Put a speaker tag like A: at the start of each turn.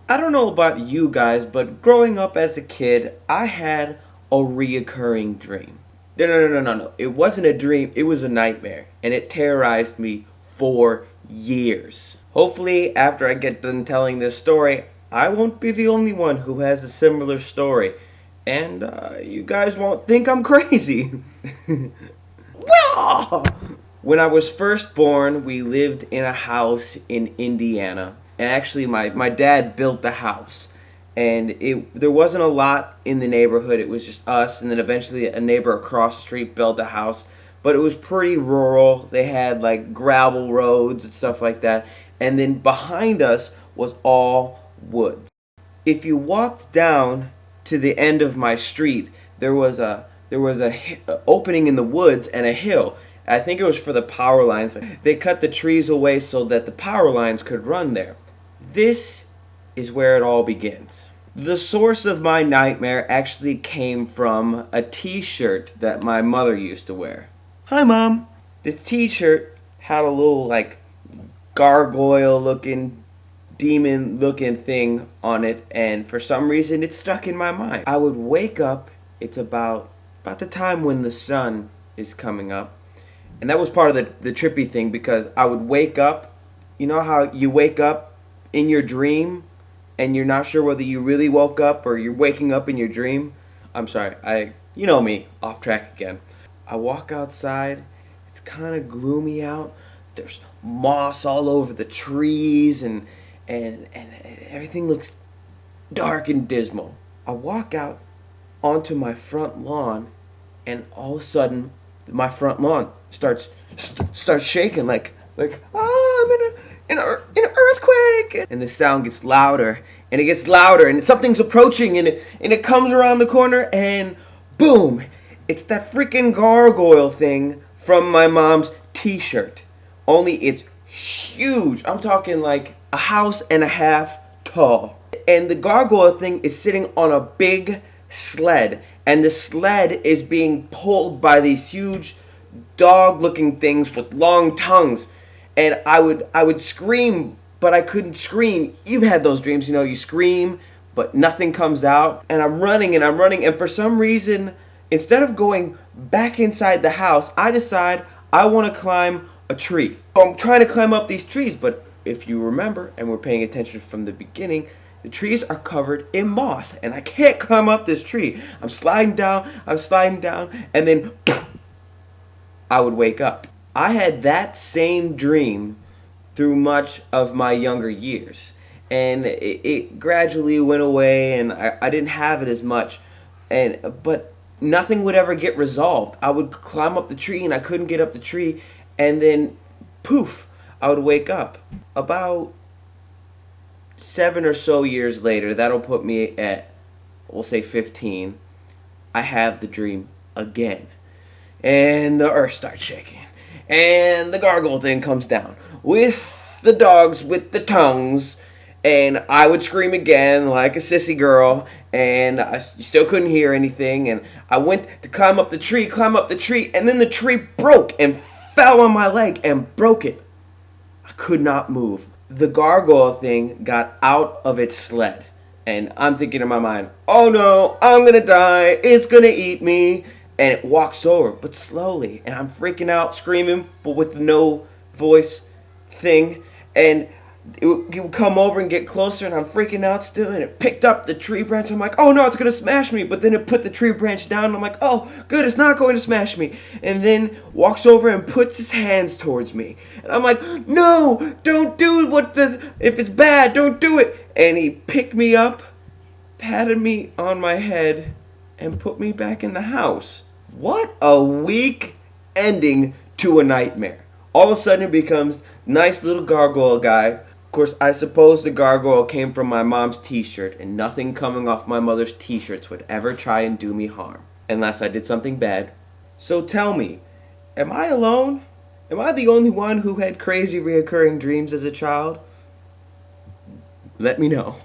A: I don't know about you guys, but growing up as a kid, I had a reoccurring dream. No. It wasn't a dream, it was a nightmare. And it terrorized me for years. Hopefully, after I get done telling this story, I won't be the only one who has a similar story. And you guys won't think I'm crazy. When I was first born, we lived in a house in Indiana. And actually, my dad built the house. And there wasn't a lot in the neighborhood. It was just us. And then eventually a neighbor across the street built a house. But it was pretty rural. They had like gravel roads and stuff like that. And then behind us was all woods. If you walked down to the end of my street, there was a opening in the woods and a hill. I think it was for the power lines. They cut the trees away so that the power lines could run there. This is where it all begins. The source of my nightmare actually came from a t-shirt that my mother used to wear. Hi, Mom. This t-shirt had a little like gargoyle looking demon looking thing on it, and for some reason it stuck in my mind. I would wake up, it's about the time when the sun is coming up. And that was part of the trippy thing, because I would wake up, you know how you wake up in your dream and you're not sure whether you really woke up or you're waking up in your dream? I'm sorry, you know me, off track again. I walk outside, it's kind of gloomy out. There's moss all over the trees and everything looks dark and dismal. I walk out onto my front lawn, and all of a sudden my front lawn starts shaking like I'm in an earthquake, and the sound gets louder and it gets louder, and something's approaching, and it comes around the corner, and boom, it's that freaking gargoyle thing from my mom's t-shirt, only it's huge. I'm talking like a house and a half tall, and the gargoyle thing is sitting on a big sled, and the sled is being pulled by these huge dog looking things with long tongues. And I would scream, but I couldn't scream. You've had those dreams, you know, you scream but nothing comes out, and I'm running, and for some reason, instead of going back inside the house, I decide I want to climb a tree. So I'm trying to climb up these trees, but if you remember, and we're paying attention from the beginning, the trees are covered in moss, and I can't climb up this tree. I'm sliding down, and then poof, I would wake up. I had that same dream through much of my younger years, and it gradually went away, and I didn't have it as much, but nothing would ever get resolved. I would climb up the tree, and I couldn't get up the tree, and then poof, I would wake up. About 7 or so years later, that'll put me at, we'll say 15, I have the dream again. And the earth starts shaking. And the gargoyle thing comes down with the dogs with the tongues. And I would scream again like a sissy girl. And I still couldn't hear anything. And I went to climb up the tree. And then the tree broke and fell on my leg and broke it. I could not move. The gargoyle thing got out of its sled. And I'm thinking in my mind, oh no, I'm gonna die. It's gonna eat me. And it walks over, but slowly. And I'm freaking out, screaming, but with no voice thing. And it would come over and get closer, and I'm freaking out still. And it picked up the tree branch. I'm like, oh no, it's going to smash me. But then it put the tree branch down, and I'm like, oh, good, it's not going to smash me. And then walks over and puts his hands towards me. And I'm like, no, don't do if it's bad, don't do it. And he picked me up, patted me on my head, and put me back in the house. What a weak ending to a nightmare. All of a sudden it becomes nice little gargoyle guy. Of course, I suppose the gargoyle came from my mom's t-shirt, and nothing coming off my mother's t-shirts would ever try and do me harm, unless I did something bad. So tell me, am I alone? Am I the only one who had crazy reoccurring dreams as a child? Let me know.